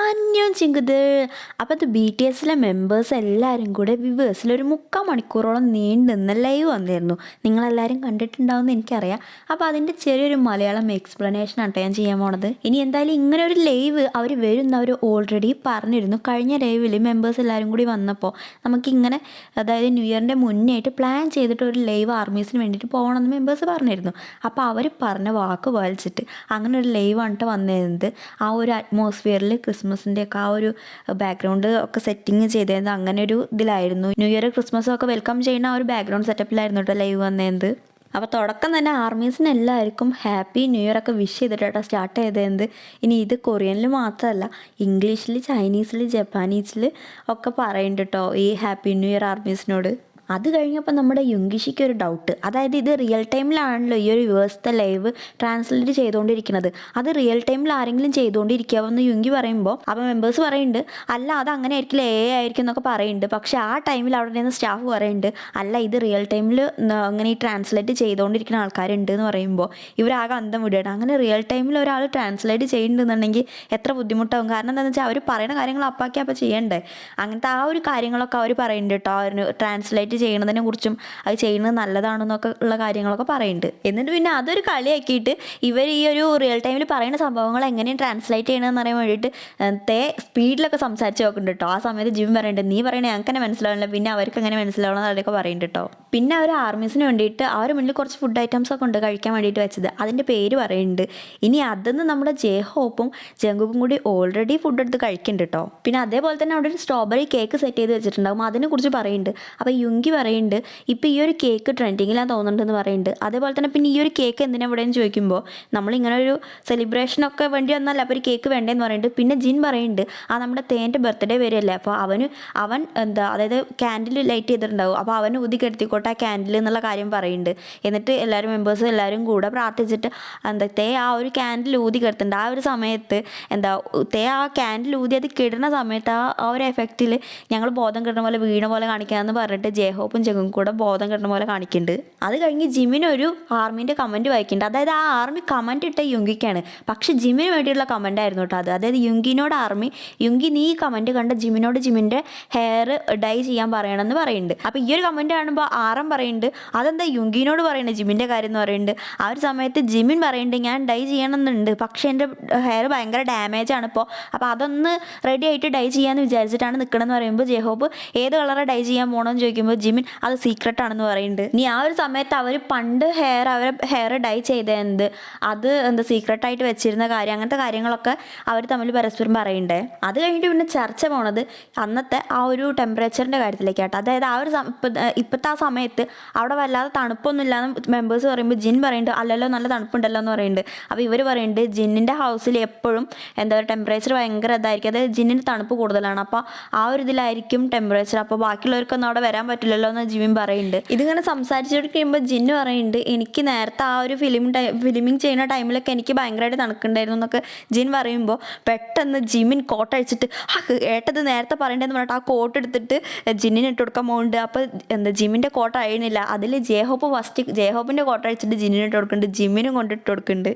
അന്യോൻ ചിങ്കുത്. അപ്പോൾ അത് BTSലെ മെമ്പേഴ്സ് എല്ലാവരും കൂടെ വിവേഴ്സിൽ ഒരു 3/4 മണിക്കൂറോളം നീണ്ടു നിന്ന ലൈവ് വന്നിരുന്നു. നിങ്ങളെല്ലാവരും കണ്ടിട്ടുണ്ടാവുമെന്ന് എനിക്കറിയാം. അപ്പോൾ അതിൻ്റെ ചെറിയൊരു മലയാളം എക്സ്പ്ലനേഷൻ ആട്ടോ ഞാൻ ചെയ്യാൻ പോണത്. ഇനി എന്തായാലും ഇങ്ങനെ ഒരു ലൈവ് അവർ വരുന്നവർ ഓൾറെഡി പറഞ്ഞിരുന്നു. കഴിഞ്ഞ ലൈവിൽ മെമ്പേഴ്സ് എല്ലാവരും കൂടി വന്നപ്പോൾ നമുക്കിങ്ങനെ അതായത് ന്യൂ ഇയറിൻ്റെ മുന്നേ ആയിട്ട് പ്ലാൻ ചെയ്തിട്ട് ഒരു ലൈവ് ആർമീസിന് വേണ്ടിയിട്ട് പോകണമെന്ന് മെമ്പേഴ്സ് പറഞ്ഞിരുന്നു. അപ്പോൾ അവർ പറഞ്ഞ വാക്ക് പാലിച്ചിട്ട് അങ്ങനെ ഒരു ലൈവ് ആണ്ട്ട് വന്നിരുന്നത്. ആ ഒരു അറ്റ്മോസ്ഫിയറിൽ ക്രിസ്മസിൻ്റെ ഒക്കെ ആ ഒരു ബാക്ക്ഗ്രൗണ്ട് ഒക്കെ സെറ്റിങ് ചെയ്തത് അങ്ങനെ ഒരു ഇതിലായിരുന്നു. ന്യൂ ഇയർ ക്രിസ്മസും ഒക്കെ വെൽക്കം ചെയ്യുന്ന ആ ഒരു ബാക്ക്ഗ്രൗണ്ട് സെറ്റപ്പിലായിരുന്നു കേട്ടോ ലൈവ് വന്നത്. അപ്പോൾ തുടക്കം തന്നെ ആർമീസിന് എല്ലാവർക്കും ഹാപ്പി ന്യൂ ഇയർ ഒക്കെ വിഷ് ചെയ്തിട്ടാണ് സ്റ്റാർട്ട് ചെയ്തത്. ഇനി ഇത് കൊറിയനിൽ മാത്രമല്ല, ഇംഗ്ലീഷിൽ, ചൈനീസിൽ, ജപ്പാനീസിൽ ഒക്കെ പറയുന്നുണ്ട് കേട്ടോ ഈ ഹാപ്പി ന്യൂ ഇയർ ആർമീസിനോട്. അത് കഴിഞ്ഞപ്പോൾ നമ്മുടെ യുങ്കിഷിക്ക് ഒരു ഡൗട്ട്, അതായത് ഇത് റിയൽ ടൈമിലാണല്ലോ ഈ ഒരു വേഴ്സത്തെ ലൈവ് ട്രാൻസ്ലേറ്റ് ചെയ്തുകൊണ്ടിരിക്കുന്നത്, അത് റിയൽ ടൈമിൽ ആരെങ്കിലും ചെയ്തുകൊണ്ടിരിക്കാമെന്ന് യുങ്കി പറയുമ്പോൾ അപ്പോൾ മെമ്പേഴ്സ് പറയുന്നുണ്ട് അല്ല അത് അങ്ങനെ ആയിരിക്കില്ല, ആയിരിക്കും എന്നൊക്കെ പറയുന്നുണ്ട്. പക്ഷേ ആ ടൈമിൽ അവിടെ നിന്ന് സ്റ്റാഫ് പറയുന്നുണ്ട് അല്ല ഇത് റിയൽ ടൈമിൽ അങ്ങനെ ഈ ട്രാൻസ്ലേറ്റ് ചെയ്തുകൊണ്ടിരിക്കുന്ന ആൾക്കാരുണ്ട് എന്ന് പറയുമ്പോൾ ഇവരാകെ അന്തം വിടുകയാണ്. അങ്ങനെ റിയൽ ടൈമിൽ ഒരാൾ ട്രാൻസ്ലേറ്റ് ചെയ്യുന്നുണ്ടെന്നുണ്ടെങ്കിൽ എത്ര ബുദ്ധിമുട്ടാവും. കാരണം എന്താണെന്ന് വെച്ചാൽ അവർ പറയുന്ന കാര്യങ്ങൾ അപ്പാക്കി അപ്പോൾ ചെയ്യണ്ടേ. അങ്ങനത്തെ ആ ഒരു കാര്യങ്ങളൊക്കെ അവർ പറയുന്നുണ്ട് കേട്ടോ. അവർ ട്രാൻസ്ലേറ്റ് ചെയ്യണതിനെ കുറിച്ചും അത് ചെയ്യുന്നത് നല്ലതാണെന്നൊക്കെ ഉള്ള കാര്യങ്ങളൊക്കെ പറയുന്നുണ്ട്. എന്നിട്ട് പിന്നെ അതൊരു കളിയാക്കിയിട്ട് ഇവർ ഈ ഒരു റിയൽ ടൈമിൽ പറയുന്ന സംഭവങ്ങൾ എങ്ങനെയാണ് ട്രാൻസ്ലേറ്റ് ചെയ്യണമെന്ന് അറിയാൻ വേണ്ടിയിട്ട് സ്പീഡിലൊക്കെ സംസാരിച്ച് നോക്കുന്നുണ്ട് കേട്ടോ. ആ സമയത്ത് ജിം പറയുന്നുണ്ട് നീ പറയണേ ഞങ്ങൾക്ക് തന്നെ മനസ്സിലാവണില്ല, പിന്നെ അവർക്ക് എങ്ങനെ മനസ്സിലാവണം എന്നൊക്കെ പറയുന്നുണ്ട് കേട്ടോ. പിന്നെ അവർ ആർമീസിന് വേണ്ടിയിട്ട് അവർ മുന്നിൽ കുറച്ച് ഫുഡ് ഐറ്റംസ് ഒക്കെ ഉണ്ട് കഴിക്കാൻ വേണ്ടിയിട്ട് വെച്ചത്, അതിൻ്റെ പേര് പറയുന്നുണ്ട്. ഇനി അതെന്ന് നമ്മുടെ ജെഹോപ്പും ജങ്കുക്കും കൂടി ഓൾറെഡി ഫുഡ് എടുത്ത് കഴിക്കുന്നുണ്ട് കേട്ടോ. പിന്നെ അതേപോലെ തന്നെ അവിടെ ഒരു സ്ട്രോബെറി കേക്ക് സെറ്റ് ചെയ്ത് വെച്ചിട്ടുണ്ടാകും, അതിനെക്കുറിച്ച് പറയുന്നുണ്ട്. അപ്പോൾ യുങ്കി പറയുന്നുണ്ട് ഇപ്പോൾ ഈ ഒരു കേക്ക് ട്രെൻഡിങ്ങിലാന്ന് തോന്നുന്നുണ്ടെന്ന് പറയുന്നുണ്ട്. അതേപോലെ തന്നെ പിന്നെ ഈ ഒരു കേക്ക് എന്തിനാ ഇവിടെയെന്ന് ചോദിക്കുമ്പോൾ നമ്മളിങ്ങനെ ഒരു സെലിബ്രേഷനൊക്കെ വേണ്ടി വന്നല്ല അപ്പോൾ ഒരു കേക്ക് വേണ്ടതെന്ന് പറയുന്നുണ്ട്. പിന്നെ ജിൻ പറയുന്നുണ്ട് നമ്മുടെ തേൻ്റെ ബർത്ത്ഡേ വരെയല്ലേ, അപ്പോൾ അവൻ എന്താ അതായത് ക്യാൻഡിൽ ലൈറ്റ് ചെയ്തിട്ടുണ്ടാവും, അപ്പോൾ അവന് ഊതിക്കെടുത്തിക്കോട്ടെ ആ ക്യാൻഡിൽ എന്നുള്ള കാര്യം പറയുന്നുണ്ട്. എന്നിട്ട് എല്ലാവരും മെമ്പേഴ്സ് എല്ലാവരും കൂടെ പ്രാർത്ഥിച്ചിട്ട് തേ ആ ഒരു ക്യാൻഡിൽ ഊതി കിടത്തുന്നുണ്ട്. ആ ഒരു സമയത്ത് തേ ആ ക്യാൻഡിൽ ഊതി അത് കിടുന്ന സമയത്ത് ആ ഒരു എഫക്റ്റിൽ ഞങ്ങൾ ബോധം കിട്ടുന്ന പോലെ വീണ പോലെ കാണിക്കാമെന്ന് പറഞ്ഞിട്ട് ജെഹോപ്പും ജഗും കൂടെ ബോധം കിട്ടുന്ന പോലെ കാണിക്കുന്നുണ്ട്. അത് കഴിഞ്ഞ് ജിമിനൊരു ആർമീൻ്റെ കമൻറ്റ് വായിക്കുന്നുണ്ട്. അതായത് ആ ആർമി കമൻറ്റ് ഇട്ട യുങ്കിക്കാണ്, പക്ഷെ ജിമിന് വേണ്ടിയുള്ള കമൻ്റ് ആയിരുന്നു കേട്ടോ അത്. അതായത് യുങ്കിനോട് ആർമി യുങ്കി നീ ഈ കമൻറ്റ് കണ്ട ജിമിനോട് ജിമിൻ്റെ ഹെയർ ഡൈ ചെയ്യാൻ പറയണമെന്ന് പറയുന്നുണ്ട്. അപ്പോൾ ഈ ഒരു കമൻറ്റ് കാണുമ്പോൾ ആറം പറയുന്നുണ്ട് അതെന്താ യുങ്കിനോട് പറയുന്നത് ജിമിൻ്റെ കാര്യം എന്ന് പറയുന്നുണ്ട്. ആ ഒരു സമയത്ത് ജിമിൻ പറയുന്നുണ്ട് ഞാൻ ഡൈ ചെയ്യണമെന്നുണ്ട്, പക്ഷേ എൻ്റെ ഹെയർ ഭയങ്കര ഡാമേജ് ആണ് അപ്പോൾ അതൊന്ന് റെഡി ആയിട്ട് ഡൈ ചെയ്യാമെന്ന് വിചാരിച്ചിട്ടാണ് നിൽക്കണമെന്ന് പറയുമ്പോൾ ജെഹോബ് ഏത് കളറ് ഡൈ ചെയ്യാൻ പോകണമെന്ന് ചോദിക്കുമ്പോൾ ജിമിൻ അത് സീക്രട്ട് ആണെന്ന് പറയുന്നുണ്ട്. ഇനി ആ ഒരു സമയത്ത് അവർ പണ്ട് അവരെ ഹെയർ ഡൈ ചെയ്തത് അത് സീക്രട്ടായിട്ട് വെച്ചിരുന്ന കാര്യം, അങ്ങനത്തെ കാര്യങ്ങളൊക്കെ അവർ തമ്മിൽ പരസ്പരം പറയണ്ടേ. അത് കഴിഞ്ഞിട്ട് പിന്നെ ചർച്ച പോണത് അന്നത്തെ ആ ഒരു ടെമ്പറേച്ചറിൻ്റെ കാര്യത്തിലേക്കാട്ടോ. അതായത് ആ ഒരു ഇപ്പോഴത്തെ ആ സമയത്ത് അവിടെ വല്ലാതെ തണുപ്പൊന്നും ഇല്ലാന്ന് മെമ്പേഴ്സ് പറയുമ്പോൾ ജിൻ പറയുന്നുണ്ട് അല്ലല്ലോ നല്ല തണുപ്പുണ്ടല്ലോ എന്ന് പറയുന്നുണ്ട്. അപ്പോൾ ഇവർ പറയുന്നുണ്ട് ജിന്നിൻ്റെ ഹൗസിൽ എപ്പോഴും ടെമ്പറേച്ചർ ഭയങ്കര ഇതായിരിക്കും, അതായത് ജിന്നിന് തണുപ്പ് കൂടുതലാണ്, അപ്പോൾ ആ ഒരു ഇതിലായിരിക്കും ടെമ്പറേച്ചർ, അപ്പോൾ ബാക്കിയുള്ളവർക്കൊന്നും അവിടെ വരാൻ പറ്റില്ലല്ലോ എന്ന് ജിമിൻ പറയുന്നുണ്ട്. ഇതിങ്ങനെ സംസാരിച്ചിട്ട് കഴിയുമ്പോൾ ജിന്ന് പറയുന്നുണ്ട് എനിക്ക് നേരത്തെ ആ ഒരു ഫിലിമിങ് ചെയ്യുന്ന ടൈമിലൊക്കെ എനിക്ക് ഭയങ്കരമായിട്ട് തണുക്കുണ്ടായിരുന്നു എന്നൊക്കെ ജിൻ പറയുമ്പോൾ പെട്ടെന്ന് ജിമിൻ കോട്ട് അടിച്ചിട്ട് ഏട്ടത് നേരത്തെ പറയണ്ടെന്ന് പറഞ്ഞിട്ട് ആ കോട്ട് എടുത്തിട്ട് ജിന്നിന് ഇട്ട് കൊടുക്കാൻ പോകുന്നുണ്ട്. അപ്പോൾ ജിമിൻ്റെ കോട്ട അഴിയുന്നില്ല, അതിൽ ജെഹോപ്പിൻ്റെ കോട്ട അഴിച്ചിട്ട് ജിന്നിന് ഇട്ട് കൊടുക്കുന്നുണ്ട്, ജിമ്മിനും കൊണ്ടിട്ട് കൊടുക്കുന്നുണ്ട്.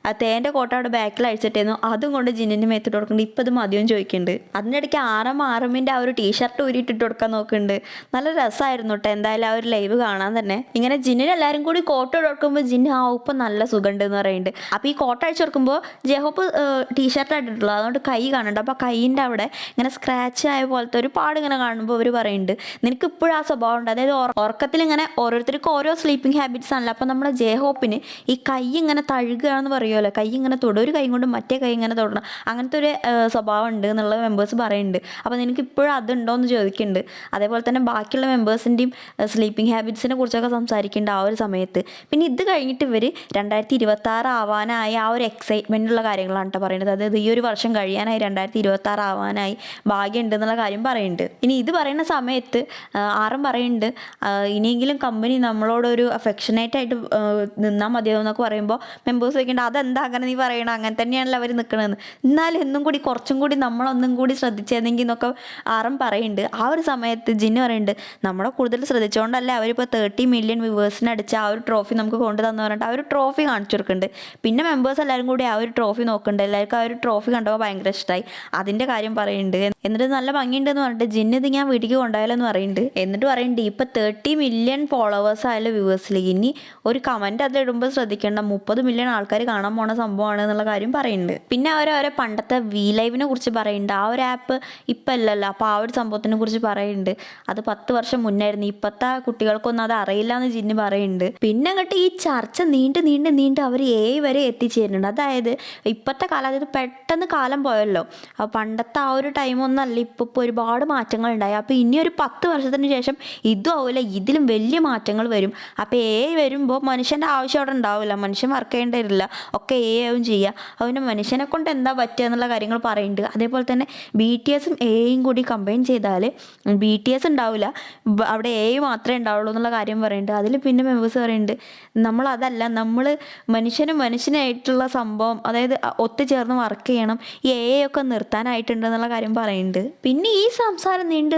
ആ തേൻ്റെ കോട്ട അവിടെ ബാക്കിൽ അഴിച്ചിട്ടായിരുന്നു, അതും കൊണ്ട് ജിന്നിൻ്റെ മേത്തിട്ട് കൊടുക്കുന്നുണ്ട്. ഇപ്പം ഇത് മതിയും ചോദിക്കുന്നുണ്ട്. അതിൻ്റെ ഇടയ്ക്ക് ആറമ്മിൻ്റെ ആ ഒരു ടീഷർട്ട് ഊരിയിട്ടിട്ട് കൊടുക്കാൻ നോക്കുന്നുണ്ട്. നല്ല രസമായിരുന്നു കേട്ടോ എന്തായാലും ആ ഒരു ലൈവ് കാണാൻ തന്നെ. ഇങ്ങനെ ജിന്നിന് എല്ലാവരും കൂടി കോട്ട കൊടുക്കുമ്പോൾ ജിന്ന് ഇപ്പം നല്ല സുഖമുണ്ട് എന്ന് പറയുന്നുണ്ട്. അപ്പോൾ ഈ കോട്ട അഴിച്ചു കൊടുക്കുമ്പോൾ ജെഹോപ്പ് ടീഷർട്ട് ആയിട്ടുള്ളൂ, അതുകൊണ്ട് കൈ കാണുന്നുണ്ട്. അപ്പോൾ കൈയിൻ്റെ അവിടെ ഇങ്ങനെ സ്ക്രാച്ച് ആയ പോലത്തെ ഒരു പാട് ഇങ്ങനെ കാണുമ്പോൾ അവർ പറയുന്നുണ്ട് നിനക്ക് ഇപ്പോഴും ആ സ്വഭാവം ഉണ്ട്, അതായത് ഉറക്കത്തിൽ ഇങ്ങനെ ഓരോരുത്തർക്കും ഓരോ സ്ലീപ്പിംഗ് ഹാബിറ്റ്സ് ആണല്ലോ. അപ്പോൾ നമ്മുടെ ജെഹോപ്പിന് ഈ കൈ ഇങ്ങനെ തഴുകുകയാണെന്ന് പറയുമല്ലോ, കൈ ഇങ്ങനെ തൊടും, ഒരു കൈ കൊണ്ട് മറ്റേ കൈ ഇങ്ങനെ തൊടണം, അങ്ങനത്തെ ഒരു സ്വഭാവം ഉണ്ട് എന്നുള്ള മെമ്പേഴ്സ് പറയുന്നുണ്ട്. അപ്പോൾ നിനക്ക് ഇപ്പോഴും അതുണ്ടോ എന്ന് ചോദിക്കുന്നുണ്ട്. അതേപോലെ തന്നെ ബാക്കിയുള്ള മെമ്പേഴ്സിൻ്റെയും സ്ലീപ്പിംഗ് ഹാബിറ്റ്സിനെ കുറിച്ചൊക്കെ സംസാരിക്കേണ്ട ആ ഒരു സമയത്ത്. പിന്നെ ഇത് കഴിഞ്ഞിട്ട് ഇവർ 2026 ആവാനായി ആ ഒരു എക്സൈറ്റ്മെൻറ്റുള്ള കാര്യങ്ങളാണ് കേട്ടോ പറയുന്നത്. അതായത് ഈ ഒരു വർഷം കഴിയാനായി 2026 ആവാനായി ഭാഗ്യമുണ്ട് എന്നുള്ള കാര്യം പറയുന്നുണ്ട്. ഇനി ഇത് പറയുന്ന സമയത്ത് ആറും പറയുന്നുണ്ട് ഇനിയെങ്കിലും കമ്പനി നമ്മളോടൊരു അഫെക്ഷനേറ്റ് ആയിട്ട് നിന്നാൽ മതിയാവും എന്നൊക്കെ പറയുമ്പോൾ മെമ്പേഴ്സ് ചോദിക്കേണ്ട എന്താ അങ്ങനെ നീ പറയണം, അങ്ങനെ തന്നെയാണല്ലോ അവർ നിൽക്കണമെന്ന്, എന്നാലും എന്നും കൂടി കുറച്ചും കൂടി നമ്മളൊന്നും കൂടി ശ്രദ്ധിച്ചതെങ്കിൽ എന്നൊക്കെ ആറും പറയുന്നുണ്ട്. ആ ഒരു സമയത്ത് ജിന്നു പറയുന്നുണ്ട് നമ്മളെ കൂടുതൽ ശ്രദ്ധിച്ചുകൊണ്ടല്ലേ അവരിപ്പോൾ 30 മില്യൺ വ്യൂവേഴ്സിന് അടിച്ച ആ ഒരു ട്രോഫി നമുക്ക് കൊണ്ടു തന്നു പറഞ്ഞിട്ട് ആ ഒരു ട്രോഫി കാണിച്ചു കൊടുക്കുന്നുണ്ട്. പിന്നെ മെമ്പേഴ്സ് എല്ലാവരും കൂടി ആ ഒരു ട്രോഫി നോക്കുന്നുണ്ട്. എല്ലാവർക്കും ആ ഒരു ട്രോഫി കണ്ടപ്പോൾ ഭയങ്കര ഇഷ്ടമായി, അതിൻ്റെ കാര്യം പറയുന്നുണ്ട്. എന്നിട്ട് നല്ല ഭംഗിയുണ്ടെന്ന് പറഞ്ഞിട്ട് ജിന്നു ഇത് ഞാൻ വീട്ടിലേക്ക് കൊണ്ടുപോയാലെന്ന് പറയുന്നുണ്ട്. എന്നിട്ട് പറയുന്നുണ്ട് ഇപ്പം 30 മില്യൺ ഫോളോവേഴ്സ് ആയാലും വ്യൂവേഴ്സിൽ ഇനി ഒരു കമൻറ്റ് അതിലിടുമ്പോൾ ശ്രദ്ധിക്കേണ്ട 30 മില്യൺ ആൾക്കാർ കാണാൻ പോണ സംഭവമാണ് എന്നുള്ള കാര്യം പറയുന്നുണ്ട്. പിന്നെ അവരെ പണ്ടത്തെ വി ലൈവിനെ കുറിച്ച് പറയുന്നുണ്ട്. ആ ഒരു ആപ്പ് ഇപ്പം അല്ലല്ലോ, അപ്പോൾ ആ ഒരു സംഭവത്തിനെ കുറിച്ച് പറയുന്നുണ്ട്. അത് 10 വർഷം മുന്നായിരുന്നു, ഇപ്പോഴത്തെ കുട്ടികൾക്കൊന്നും അത് അറിയില്ല എന്ന് ജിന്നു പറയുന്നുണ്ട്. പിന്നെ അങ്ങോട്ട് ഈ ചർച്ച നീണ്ട് അവർ വരെ എത്തിച്ചേരുന്നുണ്ട്. അതായത് ഇപ്പോഴത്തെ കാലം, അതായത് പെട്ടെന്ന് കാലം പോയല്ലോ, അപ്പോൾ പണ്ടത്തെ ആ ഒരു ടൈമൊന്നല്ല, ഇപ്പോൾ ഒരുപാട് മാറ്റങ്ങളുണ്ടായി. അപ്പോൾ ഇനി ഒരു 10 വർഷത്തിന് ശേഷം ഇതും ആവില്ല, ഇതിലും വലിയ മാറ്റങ്ങൾ വരും. അപ്പോൾ വരുമ്പോൾ മനുഷ്യൻ്റെ ആവശ്യം അവിടെ ഉണ്ടാവില്ല, മനുഷ്യൻ വർക്ക് ചെയ്യേണ്ടി വരില്ല, ഒക്കെ ആവും ചെയ്യുക. അതുകൊണ്ട് മനുഷ്യനെ കൊണ്ട് എന്താ പറ്റുക എന്നുള്ള കാര്യങ്ങൾ പറയുന്നുണ്ട്. അതേപോലെ തന്നെ BTS കൂടി കമ്പൈൻ ചെയ്താൽ BTS ഉണ്ടാവില്ല, അവിടെ മാത്രമേ ഉണ്ടാവുള്ളൂ എന്നുള്ള കാര്യം പറയുന്നുണ്ട്. അതിൽ പിന്നെ മെമ്പേഴ്സ് പറയുന്നുണ്ട് നമ്മളതല്ല, നമ്മൾ മനുഷ്യനായിട്ടുള്ള സംഭവം, അതായത് ഒത്തുചേർന്ന് വർക്ക് ചെയ്യണം, ഈ ഒക്കെ നിർത്താനായിട്ടുണ്ട് എന്നുള്ള കാര്യം പറയുന്നുണ്ട്. പിന്നെ ഈ സംസാരം നീണ്ട്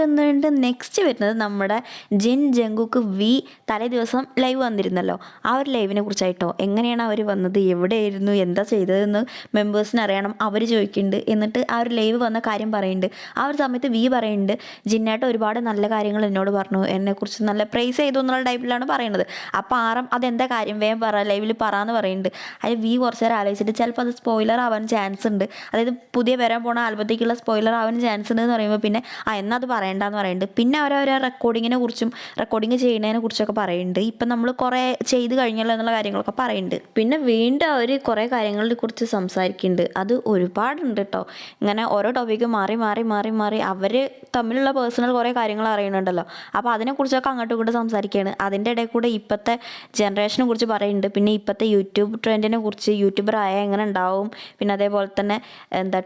നെക്സ്റ്റ് വരുന്നത് നമ്മുടെ ജിൻ ജങ്കുക്ക് വി തലേ ദിവസം ലൈവ് വന്നിരുന്നല്ലോ, ആ ഒരു ലൈവിനെ കുറിച്ചായിട്ടോ. എങ്ങനെയാണ് അവർ വന്നത്, എവിടെയായിരുന്നു, എന്താ ചെയ്തതെന്ന് മെമ്പേഴ്സിന് അറിയണം, അവർ ചോദിക്കുന്നുണ്ട്. എന്നിട്ട് ആ ഒരു ലൈവ് വന്ന കാര്യം പറയുന്നുണ്ട്. ആ ഒരു സമയത്ത് വി പറയുന്നുണ്ട് ജിന്നായിട്ട് ഒരുപാട് നല്ല കാര്യങ്ങൾ എന്നോട് പറഞ്ഞു, എന്നെക്കുറിച്ച് നല്ല പ്രൈസ് ചെയ്തു എന്നുള്ള ടൈപ്പിലാണ് പറയുന്നത്. അപ്പോൾ ആറും അതെന്താ കാര്യം വേഗം പറ, ലൈവിൽ പറയാന്ന് പറയുന്നുണ്ട്. അതിൽ വി കുറച്ച് നേരം ആലോചിച്ചിട്ട് ചിലപ്പോൾ അത് സ്പോയിലർ ആവാൻ ചാൻസ് ഉണ്ട്, അതായത് പുതിയ വരാൻ പോണ ആൽബത്തേക്കുള്ള സ്പോയിലർ ആവാൻ ചാൻസ് ഉണ്ട് എന്ന് പറയുമ്പോൾ പിന്നെ എന്നാൽ അത് പറയണ്ടെന്ന് പറയുന്നുണ്ട്. പിന്നെ അവരവരെ റെക്കോർഡിങ് ചെയ്യുന്നതിനെ കുറിച്ചൊക്കെ പറയുന്നുണ്ട്. ഇപ്പം നമ്മൾ കുറേ ചെയ്ത് കഴിഞ്ഞല്ലോ എന്നുള്ള കാര്യങ്ങളൊക്കെ പറയുന്നുണ്ട്. പിന്നെ വീണ്ടും അവർ കുറേ കാര്യങ്ങളെ കുറിച്ച് സംസാരിക്കുന്നുണ്ട്. അത് ഒരുപാടുണ്ട് കേട്ടോ. ഇങ്ങനെ ഓരോ ടോപ്പിക്ക് മാറി അവർ തമ്മിലുള്ള പേഴ്സണൽ കുറേ കാര്യങ്ങൾ അറിയുന്നുണ്ടല്ലോ, അപ്പോൾ അതിനെക്കുറിച്ചൊക്കെ അങ്ങോട്ടും ഇങ്ങോട്ടും സംസാരിക്കുകയാണ്. അതിൻ്റെ ഇടയിൽ കൂടെ ഇപ്പോഴത്തെ ജനറേഷനെ കുറിച്ച് പറയുന്നുണ്ട്. പിന്നെ ഇപ്പോഴത്തെ യൂട്യൂബ് ട്രെൻഡിനെ കുറിച്ച്, യൂട്യൂബർ ആയാൽ എങ്ങനെ ഉണ്ടാവും, പിന്നെ അതേപോലെ തന്നെ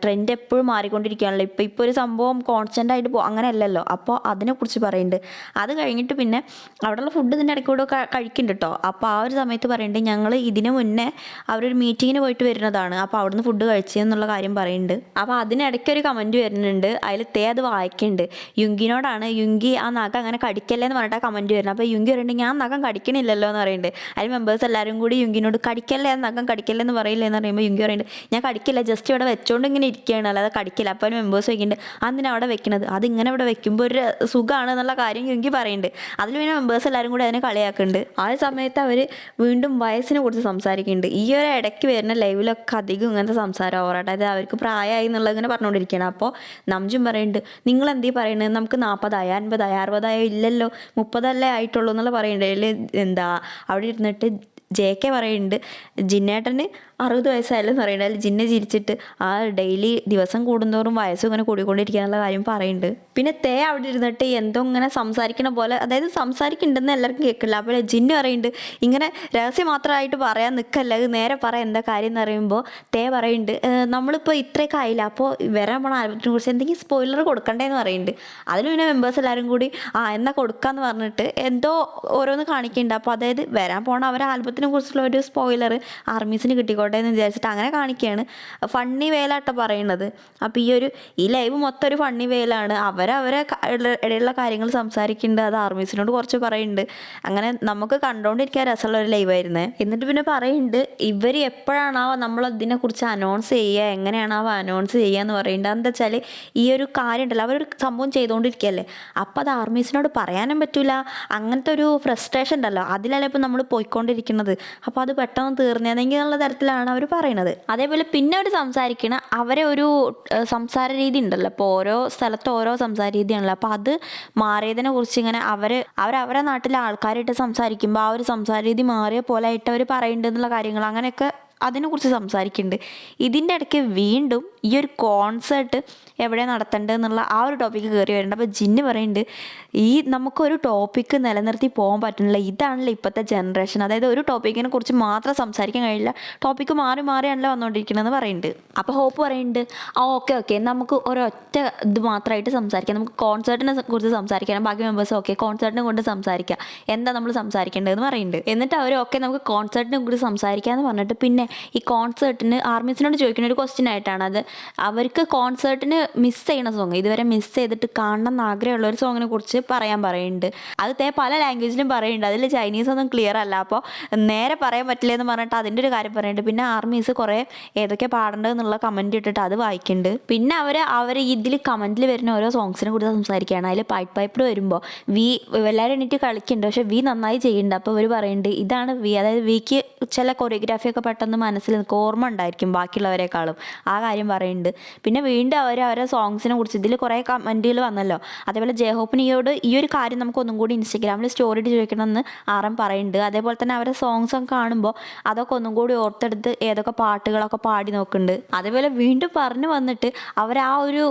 ട്രെൻഡ് എപ്പോഴും മാറിക്കൊണ്ടിരിക്കുകയാണല്ലോ, ഇപ്പോൾ ഒരു സംഭവം കോൺസ്റ്റൻ്റ് ആയിട്ട് അങ്ങനെ അല്ലല്ലോ, അപ്പോൾ അതിനെക്കുറിച്ച് പറയുന്നുണ്ട്. അത് കഴിഞ്ഞിട്ട് പിന്നെ അവിടെയുള്ള ഫുഡ് ഇതിൻ്റെ ഇടയ്ക്ക് കൂടെ കഴിക്കുന്നുണ്ട് കേട്ടോ. അപ്പോൾ ആ ഒരു സമയത്ത് പറയുന്നുണ്ട് ഞങ്ങൾ ഇതിന് മുന്നേ അവരൊരു മീറ്റിങ്ങിന് പോയിട്ട് വരുന്നതാണ്, അപ്പോൾ അവിടുന്ന് ഫുഡ് കഴിച്ചെന്നുള്ള കാര്യം പറയുന്നുണ്ട്. അപ്പോൾ അതിനിടയ്ക്ക് ഒരു കമൻറ്റ് വരുന്നുണ്ട്, അതിൽ അത് വായിക്കുന്നുണ്ട്. യുങ്കിനോടാണ്, യുങ്കി ആ നഖം അങ്ങനെ കടിക്കല്ലേ എന്ന് പറഞ്ഞിട്ട് ആ കമൻറ്റ് വരുന്നത്. അപ്പോൾ യുങ്കി പറയുന്നുണ്ട് ഞാൻ നഖം കടിക്കണില്ലല്ലോ എന്ന് പറയുന്നുണ്ട്. അതിൽ മെമ്പേഴ്സ് എല്ലാവരും കൂടി യുങ്കിനോട് കടിക്കല്ലേ, നഖം കടിക്കല്ലേ എന്ന് പറയില്ലേ എന്ന് പറയുമ്പോൾ യുങ്കി പറയുന്നുണ്ട് ഞാൻ കടിക്കില്ല, ജസ്റ്റ് ഇവിടെ വെച്ചോണ്ട് ഇങ്ങനെ ഇരിക്കുകയാണ്, അല്ലാതെ കടിക്കില്ല. അപ്പോൾ മെമ്പേഴ്സ് ചോദിക്കുന്നുണ്ട് അതിന് അവിടെ വെക്കുന്നത്, അതിങ്ങനെ ഇവിടെ വെക്കുമ്പോൾ ഒരു സുഖമാണ് എന്നുള്ള കാര്യം യുങ്കി പറയുന്നുണ്ട്. അതിൽ പിന്നെ മെമ്പേഴ്സ് എല്ലാവരും കൂടി അതിനെ കളിയാക്കുന്നുണ്ട്. ആ സമയത്ത് അവർ വീണ്ടും വയസ്സിനെ കുറിച്ച് സംസാരിക്കുന്നുണ്ട്. ഈ ഒരു ഇടയ്ക്ക് വരുന്ന ലൈവിലൊക്കെ അധികം ഇങ്ങനത്തെ സംസാരം ഓവറായിട്ട്, അതായത് അവർക്ക് പ്രായമായി എന്നുള്ളത് ഇങ്ങനെ പറഞ്ഞുകൊണ്ടിരിക്കുകയാണ്. അപ്പോൾ നംജും പറയുന്നുണ്ട് നിങ്ങൾ എന്തീ പറയുന്നത്, നമുക്ക് 40 50 60 ഇല്ലല്ലോ 30 ആയിട്ടുള്ളൂ എന്നുള്ള പറയുന്നുണ്ട്. അതിൽ അവിടെ ഇരുന്നിട്ട് JK പറയുന്നുണ്ട് ജിന്നേട്ടന് 60 വയസ്സായാലും പറയുന്നത്. അതിൽ ജിന്നെ ചിരിച്ചിട്ട് ആ ഡെയിലി ദിവസം കൂടുന്തോറും വയസ്സും ഇങ്ങനെ കൂടിക്കൊണ്ടിരിക്കാനുള്ള കാര്യം പറയുന്നുണ്ട്. പിന്നെ അവിടെ ഇരുന്നിട്ട് എന്തോ ഇങ്ങനെ സംസാരിക്കണ പോലെ, അതായത് സംസാരിക്കുന്നുണ്ടെന്ന് എല്ലാവർക്കും കേൾക്കില്ല. അപ്പോൾ ജിന്ന് പറയുന്നുണ്ട് ഇങ്ങനെ രഹസ്യം മാത്രമായിട്ട് പറയാൻ നിൽക്കല്ല, അത് നേരെ പറയാം എന്താ കാര്യം എന്ന് പറയുമ്പോൾ പറയുന്നുണ്ട് നമ്മളിപ്പോൾ ഇത്രയൊക്കെ ആയില്ല, അപ്പോൾ വരാൻ പോണ ആൽബത്തിനെ കുറിച്ച് എന്തെങ്കിലും സ്പോയിലർ കൊടുക്കണ്ടേന്ന് പറയുന്നുണ്ട്. അതിൽ പിന്നെ മെമ്പേഴ്സ് എല്ലാവരും കൂടി എന്നാൽ കൊടുക്കാന്ന് പറഞ്ഞിട്ട് എന്തോ ഓരോന്ന് കാണിക്കുന്നുണ്ട്. അപ്പോൾ അതായത് വരാൻ പോണ അവരെ ആൽബത്തിനെ കുറിച്ചുള്ള ഒരു സ്പോയിലർ ആർമീസിന് കിട്ടിക്കോട്ടെ എന്ന് വിചാരിച്ചിട്ട് അങ്ങനെ കാണിക്കുകയാണ്. ഫണ്ണി വേലാട്ടോ പറയുന്നത്. അപ്പോൾ ഈ ലൈവ് മൊത്തം ഒരു ഫണ്ണി വേലാണ്. അവരെ ഇടയിലുള്ള കാര്യങ്ങൾ സംസാരിക്കുന്നുണ്ട്, അത് ആർമീസിനോട് കുറച്ച് പറയുന്നുണ്ട്. അങ്ങനെ നമുക്ക് കണ്ടുകൊണ്ടിരിക്കാൻ രസമുള്ള ഒരു ലൈവായിരുന്നേ. എന്നിട്ട് പിന്നെ പറയുന്നുണ്ട് ഇവർ എപ്പോഴാണാവോ നമ്മൾ ഇതിനെക്കുറിച്ച് അനൗൺസ് ചെയ്യുക, എങ്ങനെയാണാവോ അനൗൺസ് ചെയ്യുക എന്ന് പറയുന്നുണ്ട്. എന്താ വെച്ചാൽ ഈ ഒരു കാര്യം ഉണ്ടല്ലോ, അവരൊരു സംഭവം ചെയ്തുകൊണ്ടിരിക്കുകയല്ലേ, അപ്പോൾ അത് ആർമീസിനോട് പറയാനും പറ്റില്ല. അങ്ങനത്തെ ഒരു ഫ്രസ്ട്രേഷൻ ഉണ്ടല്ലോ, അതിലല്ലേ ഇപ്പോൾ നമ്മൾ പോയിക്കൊണ്ടിരിക്കുന്നത്. അപ്പോൾ അത് പെട്ടെന്ന് തീർന്നതെങ്കിൽ എന്നുള്ള തരത്തിലാണ് അവർ പറയുന്നത്. അതേപോലെ പിന്നെ അവർ സംസാരിക്കണ അവരെ ഒരു സംസാര രീതി ഉണ്ടല്ലോ, അപ്പോൾ ഓരോ സ്ഥലത്ത് ഓരോ സംസാര രീതിയാണല്ലോ, അപ്പോൾ അത് മാറിയതിനെ കുറിച്ച് ഇങ്ങനെ അവരെ നാട്ടിലെ ആൾക്കാരായിട്ട് സംസാരിക്കുമ്പോൾ ആ ഒരു സംസാര രീതി മാറിയ പോലെ ആയിട്ട് അവർ പറയുന്നുണ്ട് എന്നുള്ള കാര്യങ്ങൾ അങ്ങനെയൊക്കെ അതിനെക്കുറിച്ച് സംസാരിക്കുന്നുണ്ട്. ഇതിൻ്റെ ഇടയ്ക്ക് വീണ്ടും ഈ ഒരു കോൺസേർട്ട് എവിടെ നടത്തേണ്ടതെന്നുള്ള ആ ഒരു ടോപ്പിക്ക് കയറി വരുന്നുണ്ട്. അപ്പോൾ ജിന്ന് പറയുന്നുണ്ട് നമുക്കൊരു ടോപ്പിക്ക് നിലനിർത്തി പോകാൻ പറ്റുന്നില്ല, ഇതാണല്ലോ ഇപ്പോഴത്തെ ജനറേഷൻ, അതായത് ഒരു ടോപ്പിക്കിനെ കുറിച്ച് മാത്രം സംസാരിക്കാൻ കഴിയില്ല, ടോപ്പിക്ക് മാറിയാണല്ലോ വന്നുകൊണ്ടിരിക്കണമെന്ന് പറയുന്നുണ്ട്. അപ്പോൾ ഹോപ്പ് പറയുന്നുണ്ട് ഓക്കെ നമുക്ക് ഒരൊറ്റ ഇത് മാത്രമായിട്ട് സംസാരിക്കാം, നമുക്ക് കോൺസേർട്ടിനെ കുറിച്ച് സംസാരിക്കാം, ബാക്കി മെമ്പേഴ്സ് കോൺസേർട്ടിനെ കൊണ്ട് സംസാരിക്കാം, എന്താ നമ്മൾ സംസാരിക്കേണ്ടതെന്ന് പറയുന്നുണ്ട്. എന്നിട്ട് നമുക്ക് കോൺസേർട്ടിനെ കുറിച്ച് സംസാരിക്കാമെന്ന് പറഞ്ഞിട്ട് പിന്നെ ഈ കോൺസേർട്ടിന് ആർമീസിനോട് ചോദിക്കുന്ന ഒരു ക്വസ്റ്റ്യൻ ആയിട്ടാണ് അത്. അവർക്ക് കോൺസേർട്ടിന് മിസ് ചെയ്യണ സോങ്, ഇതുവരെ മിസ് ചെയ്തിട്ട് കാണണം എന്ന് ആഗ്രഹമുള്ള ഒരു സോങ്ങിനെ കുറിച്ച് പറയുന്നുണ്ട്. അത് പല ലാംഗ്വേജിലും പറയുന്നുണ്ട്. അതിൽ ചൈനീസ് ഒന്നും ക്ലിയർ അല്ല, അപ്പോൾ നേരെ പറയാൻ പറ്റില്ല എന്ന് പറഞ്ഞിട്ട് അതിൻ്റെ ഒരു കാര്യം പറയുന്നുണ്ട്. പിന്നെ ആർമീസ് കുറേ ഏതൊക്കെ പാടേണ്ടതെന്നുള്ള കമൻറ്റ് ഇട്ടിട്ട് അത് വായിക്കുന്നുണ്ട്. പിന്നെ അവർ ഇതിൽ കമൻറ്റിൽ വരുന്ന ഓരോ സോങ്സിനെ കുറിച്ച് സംസാരിക്കുകയാണ്. അതിൽ പൈപ്പിൽ വരുമ്പോൾ എല്ലാവരും എണീറ്റ് കളിക്കുന്നുണ്ട്, പക്ഷേ നന്നായി ചെയ്യുന്നുണ്ട്. അപ്പോൾ അവർ പറയുന്നുണ്ട് ഇതാണ് അതായത് വിക്ക് ചില കൊറിയോഗ്രാഫിയൊക്കെ പെട്ടെന്ന് മനസ്സിൽ നിൽക്കും, ഓർമ്മ ഉണ്ടായിരിക്കും ബാക്കിയുള്ളവരെക്കാളും, ആ കാര്യം പറയുന്നുണ്ട്. പിന്നെ വീണ്ടും അവരെ സോങ്സിനെ കുറിച്ച് ഇതിൽ കുറേ കമൻറ്റുകൾ വന്നല്ലോ. അതേപോലെ ജയഹോപ്പിനിയോട് ഈ ഒരു കാര്യം നമുക്ക് ഒന്നും കൂടി ഇൻസ്റ്റഗ്രാമിൽ സ്റ്റോറി ഇട്ട് ചോദിക്കണമെന്ന് ആറം പറയുന്നുണ്ട്. അതേപോലെ തന്നെ അവരെ സോങ്സ് ഒക്കെ കാണുമ്പോൾ അതൊക്കെ ഒന്നും കൂടി ഓർത്തെടുത്ത് ഏതൊക്കെ പാട്ടുകളൊക്കെ പാടി നോക്കുന്നുണ്ട്. അതേപോലെ വീണ്ടും പറഞ്ഞു വന്നിട്ട് അവർ ആ ഒരു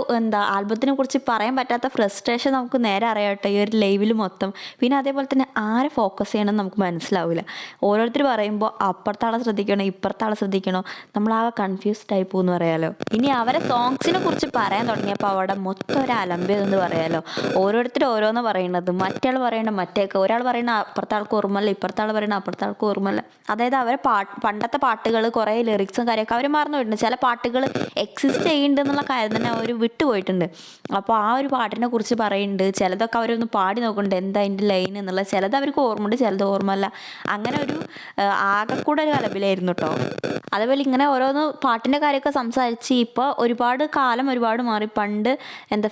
ആൽബത്തിനെ കുറിച്ച് പറയാൻ പറ്റാത്ത ഫ്രസ്ട്രേഷൻ നമുക്ക് നേരെ അറിയാം കേട്ടോ ഈ ഒരു ലൈവിൽ മൊത്തം. പിന്നെ അതേപോലെ തന്നെ ആരെ ഫോക്കസ് ചെയ്യണമെന്ന് നമുക്ക് മനസ്സിലാവില്ല. ഓരോരുത്തർ പറയുമ്പോൾ അപ്പുറത്തെ ആളെ ശ്രദ്ധിക്കണോ ഇപ്പുറത്തെ ആളെ ശ്രദ്ധിക്കണോ, നമ്മളാകെ കൺഫ്യൂസ്ഡ് ആയി പോകുമെന്ന് പറയാലോ. ഇനി അവരെ സോങ്സിനെ കുറിച്ച് പറയാൻ തുടങ്ങിയപ്പോൾ അവിടെ മൊത്തം ഒരു അലമ്പ്യതെന്ന് പറയാലോ. ഓരോരുത്തർ ഓരോന്ന് പറയുന്നത്, മറ്റേ പറയണ മറ്റേക്ക്, ഒരാൾ പറയുന്ന അപ്പുറത്തെ ആൾക്ക് ഓർമ്മല്ല, ഇപ്പുറത്തെ ആൾ പറയുന്ന അപ്പുറത്തെ ആൾക്ക് ഓർമ്മല്ല. അതായത് അവരെ പണ്ടത്തെ പാട്ടുകൾ കുറേ ലിറിക്സും കാര്യമൊക്കെ അവർ മറന്നു പോയിട്ടുണ്ട്. ചില പാട്ടുകൾ എക്സിസ്റ്റ് ചെയ്യുന്നുണ്ടെന്നുള്ള കാര്യം തന്നെ അവർ വിട്ടുപോയിട്ടുണ്ട്. അപ്പോൾ ആ ഒരു പാട്ടിനെ കുറിച്ച് പറയുന്നുണ്ട്. ചിലതൊക്കെ അവരൊന്ന് പാടി നോക്കുന്നുണ്ട് എന്താ അതിൻ്റെ ലൈൻ എന്നുള്ളത്. ചിലത് അവർക്ക് ഓർമ്മയുണ്ട്, ചിലത് ഓർമ്മല്ല. അങ്ങനെ ഒരു ആകെക്കൂടെ ഒരു കലപിലായിരുന്നു കേട്ടോ. അതേപോലെ ഇങ്ങനെ ഓരോന്ന് പാട്ടിൻ്റെ കാര്യമൊക്കെ സംസാരിച്ച് ഇപ്പോൾ ഒരുപാട് കാലം ഒരുപാട് മാറി. പണ്ട്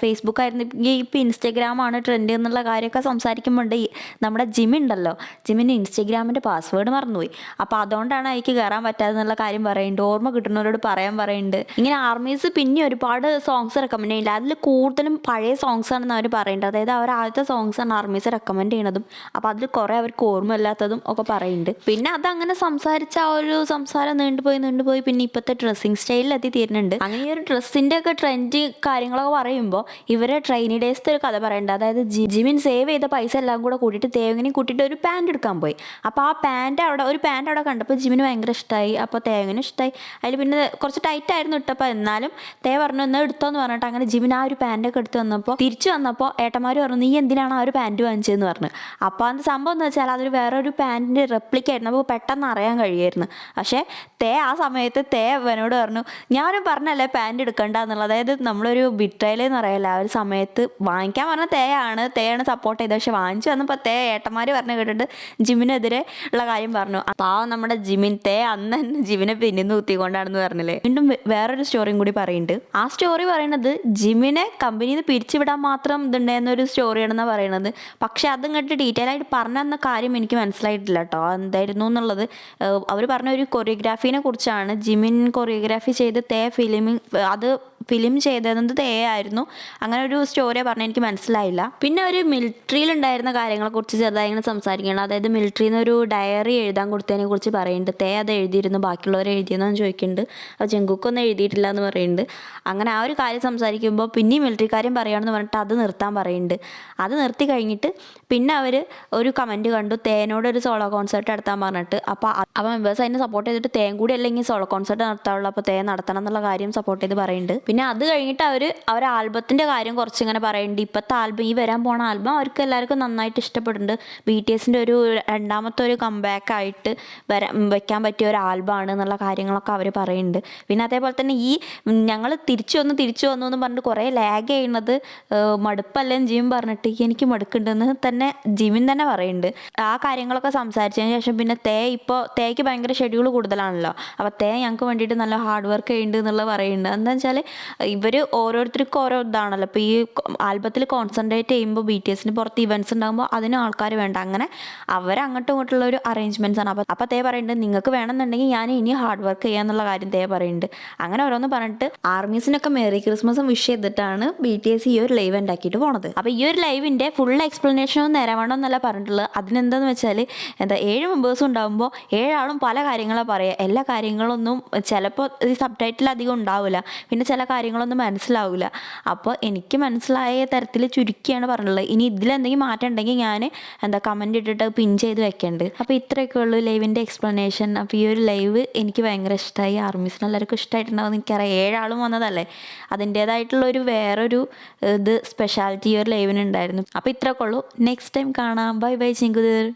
ഫേസ്ബുക്ക് ആയിരുന്നെങ്കിൽ ഇപ്പോൾ ഇൻസ്റ്റഗ്രാമാണ് ട്രെൻഡ് എന്നുള്ള കാര്യമൊക്കെ സംസാരിക്കുമ്പോണ്ട് നമ്മുടെ ജിമ്മുണ്ടല്ലോ, ജിമ്മിന് ഇൻസ്റ്റഗ്രാമിൻ്റെ പാസ്വേഡ് മറന്നുപോയി. അപ്പോൾ അതുകൊണ്ടാണ് എനിക്ക് കയറാൻ പറ്റാതെന്നുള്ള കാര്യം പറയുന്നുണ്ട്. ഓർമ്മ കിട്ടുന്നവരോട് പറയാൻ പറയുന്നുണ്ട്. ഇങ്ങനെ ആർമീസ് പിന്നെ ഒരുപാട് സോങ്സ് റെക്കമെൻഡ് ചെയ്യുന്നില്ല, അതിൽ കൂടുതലും പഴയ സോങ്സ് ആണെന്ന് അവർ പറയുന്നുണ്ട്. അതായത് അവർ ആദ്യത്തെ സോങ്സാണ് ആർമീസ് റെക്കമെൻഡ് ചെയ്യണതും. അപ്പോൾ അതിൽ കുറേ അവർക്ക് ഓർമ്മയില്ലാത്തതും ഒക്കെ പറയുന്നുണ്ട്. പിന്നെ അതങ്ങനെ സംസാരിച്ച ആ ഒരു സംസാരം നീണ്ടുപോയി പിന്നെ ഇപ്പോഴത്തെ ഡ്രസ്സിങ് സ്റ്റൈലിൽ തീരുന്നുണ്ട്. അങ്ങനെ ഈ ഒരു ഡ്രസ്സിൻ്റെ ഒക്കെ ട്രെൻഡ് കാര്യങ്ങളൊക്കെ പറയുമ്പോൾ ഇവരെ ട്രെയിനി ഡേയ്സിൻ്റെ ഒരു കഥ പറയുന്നുണ്ട്. അതായത് ജിമിൻ സേവ് ചെയ്ത പൈസ എല്ലാം കൂടെ കൂട്ടിയിട്ട് തേങ്ങനെയും കൂട്ടിയിട്ട് ഒരു പാൻറ് എടുക്കാൻ പോയി. അപ്പോൾ ആ പാൻറ് അവിടെ കണ്ടപ്പോൾ ജിമിന് ഭയങ്കര ഇഷ്ടമായി. അപ്പോൾ തേങ്ങനെ ഇഷ്ടമായി. അതിൽ പിന്നെ കുറച്ച് ടൈറ്റ് ആയിരുന്നു ഇട്ടപ്പോൾ, എന്നാലും പറഞ്ഞു എന്നാൽ എടുത്തോന്ന് പറഞ്ഞിട്ട് അങ്ങനെ ജിമിൻ ആ ഒരു പാൻറ്റൊക്കെ എടുത്ത് തിരിച്ചു വന്നപ്പോൾ ഏട്ടന്മാർ പറഞ്ഞു നീ എന്തിനാണ് ആ ഒരു പാൻറ്റ് വാങ്ങിച്ചതെന്ന് പറഞ്ഞു. അപ്പോൾ അത് സംഭവം എന്ന് വെച്ചാൽ അതൊരു വേറൊരു പാൻറ്റിൻ്റെ റെപ്ലിക്കായിരുന്നു. അപ്പോൾ പെട്ടെന്ന് അറിയാൻ കഴിയുമായിരുന്നു. പക്ഷേ ആ സമയത്ത് അവനോട് പറഞ്ഞു ഞാനും പറഞ്ഞല്ലേ പാൻറ്റ് എടുക്കണ്ട എന്നുള്ളത്. അതായത് നമ്മളൊരു ബിട്രയലെന്ന് പറയല്ല, ആ ഒരു സമയത്ത് വാങ്ങിക്കാൻ പറഞ്ഞ തേയാണ് സപ്പോർട്ട് ചെയ്തത്. പക്ഷെ വാങ്ങിച്ചു വന്നപ്പോൾ ഏട്ടന്മാർ പറഞ്ഞു കേട്ടിട്ട് ജിമിനെതിരെ ഉള്ള കാര്യം പറഞ്ഞു. അപ്പോൾ നമ്മുടെ ജിമിൻ അന്ന് തന്നെ ജിമിനെ പിന്നിന്ന് കുത്തിക്കൊണ്ടാണെന്ന് പറഞ്ഞില്ലേ. വീണ്ടും വേറൊരു സ്റ്റോറിയും കൂടി പറയുന്നുണ്ട്. ആ സ്റ്റോറി പറയുന്നത് ജിമിനെ കമ്പനിയിൽ നിന്ന് പിരിച്ചുവിടാൻ മാത്രം ഇതുണ്ടായിരുന്നൊരു സ്റ്റോറിയാണെന്നാണ് പറയുന്നത്. പക്ഷെ അതിങ്ങോട്ട് ഡീറ്റെയിൽ ആയിട്ട് പറഞ്ഞെന്ന കാര്യം എനിക്ക് മനസ്സിലായിട്ടില്ല കേട്ടോ എന്തായിരുന്നു എന്നുള്ളത്. അവർ പറഞ്ഞ ഒരു കൊറിയോഗ്രാഫീനെ കുറിച്ചാണ്. ജിമിൻ കൊറിയോഗ്രാഫി ചെയ്ത് ഫിലിം ചെയ്തത് ആയിരുന്നു. അങ്ങനെ ഒരു സ്റ്റോറിയാണ് പറഞ്ഞാൽ എനിക്ക് മനസ്സിലായില്ല. പിന്നെ ഒരു മിലിറ്ററിയിലുണ്ടായിരുന്ന കാര്യങ്ങളെക്കുറിച്ച് ചെറുതായി ഇങ്ങനെ സംസാരിക്കണം. അതായത് മിലിറ്ററിയിൽ നിന്ന് ഒരു ഡയറി എഴുതാൻ കൊടുത്തതിനെ കുറിച്ച് പറയുന്നുണ്ട്. അത് എഴുതിയിരുന്നു, ബാക്കിയുള്ളവർ എഴുതിയെന്നാണ് ചോദിക്കുന്നുണ്ട്. അപ്പോൾ ജങ്കുക്കൊന്നും എഴുതിയിട്ടില്ല എന്ന് പറയുന്നുണ്ട്. അങ്ങനെ ആ ഒരു കാര്യം സംസാരിക്കുമ്പോൾ പിന്നെയും മിലിറ്ററി കാര്യം പറയുകയാണെന്ന് പറഞ്ഞിട്ട് അത് നിർത്താൻ പറയുന്നുണ്ട്. അത് നിർത്തി കഴിഞ്ഞിട്ട് പിന്നെ അവർ ഒരു കമൻറ്റ് കണ്ടു തേനോട് ഒരു സോളോ കോൺസേർട്ട് നടത്താൻ പറഞ്ഞിട്ട്. അപ്പോൾ മെമ്പേഴ്സ് അതിനെ സപ്പോർട്ട് ചെയ്തിട്ട് തേൻ കൂടി അല്ലെങ്കിൽ സോളോ കോൺസേർട്ട് നടത്താവുള്ളൂ, അപ്പോൾ നടത്തണം എന്നുള്ള കാര്യം സപ്പോർട്ട് ചെയ്ത് പറയുന്നുണ്ട്. പിന്നെ അത് കഴിഞ്ഞിട്ട് അവർ ആൽബത്തിൻ്റെ കാര്യം കുറച്ചിങ്ങനെ പറയുന്നുണ്ട്. ഇപ്പോഴത്തെ ആൽബം, ഈ വരാൻ പോണ ആൽബം അവർക്ക് എല്ലാവർക്കും നന്നായിട്ട് ഇഷ്ടപ്പെടുന്നുണ്ട്. BTSൻ്റെ ഒരു രണ്ടാമത്തെ ഒരു കംബാക്ക് ആയിട്ട് വെക്കാൻ പറ്റിയ ഒരു ആൽബമാണ് എന്നുള്ള കാര്യങ്ങളൊക്കെ അവർ പറയുന്നുണ്ട്. പിന്നെ അതേപോലെ തന്നെ ഞങ്ങൾ തിരിച്ചു വന്നു എന്ന് പറഞ്ഞിട്ട് കുറേ ലാഗ് ചെയ്യുന്നത് മടുപ്പല്ലെന്ന് ജിം പറഞ്ഞിട്ട് എനിക്ക് മടുക്കുന്നുണ്ടെന്ന് തന്നെ ജിമിൻ തന്നെ പറയുന്നുണ്ട്. ആ കാര്യങ്ങളൊക്കെ സംസാരിച്ചതിന് ശേഷം പിന്നെ തേക്ക് ഭയങ്കര ഷെഡ്യൂൾ കൂടുതലാണല്ലോ. അപ്പോൾ ഞങ്ങൾക്ക് വേണ്ടിയിട്ട് നല്ല ഹാർഡ് വർക്ക് ചെയ്യുന്നുണ്ട് എന്നുള്ളത് പറയുന്നുണ്ട്. എന്താ വെച്ചാൽ ഇവർ ഓരോരുത്തർക്കും ഓരോ ഇതാണല്ലോ. ഇപ്പോൾ ഈ ആൽബത്തിൽ കോൺസെൻട്രേറ്റ് ചെയ്യുമ്പോൾ BTSന് പുറത്ത് ഇവൻറ്റ്സ് ഉണ്ടാകുമ്പോൾ അതിന് ആൾക്കാർ വേണ്ട, അങ്ങനെ അങ്ങോട്ടും ഇങ്ങോട്ടുള്ള ഒരു അറേഞ്ച്മെൻറ്റ്സ് ആണ്. അപ്പോൾ പറയുന്നുണ്ട് നിങ്ങൾക്ക് വേണമെന്നുണ്ടെങ്കിൽ ഞാൻ ഇനി ഹാർഡ് വർക്ക് ചെയ്യാന്നുള്ള കാര്യം പറയുന്നുണ്ട്. അങ്ങനെ ഓരോന്ന് പറഞ്ഞിട്ട് ആർമീസിനൊക്കെ മേരി ക്രിസ്മസും വിഷ് ചെയ്തിട്ടാണ് BTS ഈ ഒരു ലൈവ് ഉണ്ടാക്കിയിട്ട് പോണത്. അപ്പോൾ ഈ ഒരു ലൈവിൻ്റെ ഫുൾ എക്സ്പ്ലനേഷനും നേരവേണമെന്നല്ല പറഞ്ഞിട്ടുള്ളത്. അതിനെന്താന്ന് വെച്ചാൽ 7 മെമ്പേഴ്സും ഉണ്ടാകുമ്പോൾ 7 ആളും പല കാര്യങ്ങളാണ് പറയുക. എല്ലാ കാര്യങ്ങളൊന്നും ചിലപ്പോൾ ഈ സബ്ടൈറ്റിൽ അധികം ഉണ്ടാവില്ല, പിന്നെ ചില കാര്യങ്ങളൊന്നും മനസ്സിലാവില്ല. അപ്പോൾ എനിക്ക് മനസ്സിലായ തരത്തിൽ ചുരുക്കിയാണ് പറഞ്ഞിട്ടുള്ളത്. ഇനി ഇതിലെന്തെങ്കിലും മാറ്റം ഉണ്ടെങ്കിൽ ഞാൻ കമൻറ്റ് ഇട്ടിട്ട് പിൻ ചെയ്ത് വെക്കേണ്ടത്. അപ്പോൾ ഇത്രയൊക്കെ ഉള്ളൂ ലൈവിൻ്റെ എക്സ്പ്ലനേഷൻ. അപ്പോൾ ഈ ഒരു ലൈവ് എനിക്ക് ഭയങ്കര ഇഷ്ടമായി. ആർമീസിന് എല്ലാവർക്കും ഇഷ്ടമായിട്ടുണ്ടാവും എനിക്കറിയാം. 7 ആളും വന്നതല്ലേ, അതിൻ്റേതായിട്ടുള്ളൊരു വേറൊരു സ്പെഷ്യാലിറ്റി ഈ ഒരു ലൈവിനുണ്ടായിരുന്നു. അപ്പോൾ ഇത്രയൊക്കെ ഉള്ളൂ. നെക്സ്റ്റ് ടൈം കാണാം. Bye bye ചിങ്കുതിർ.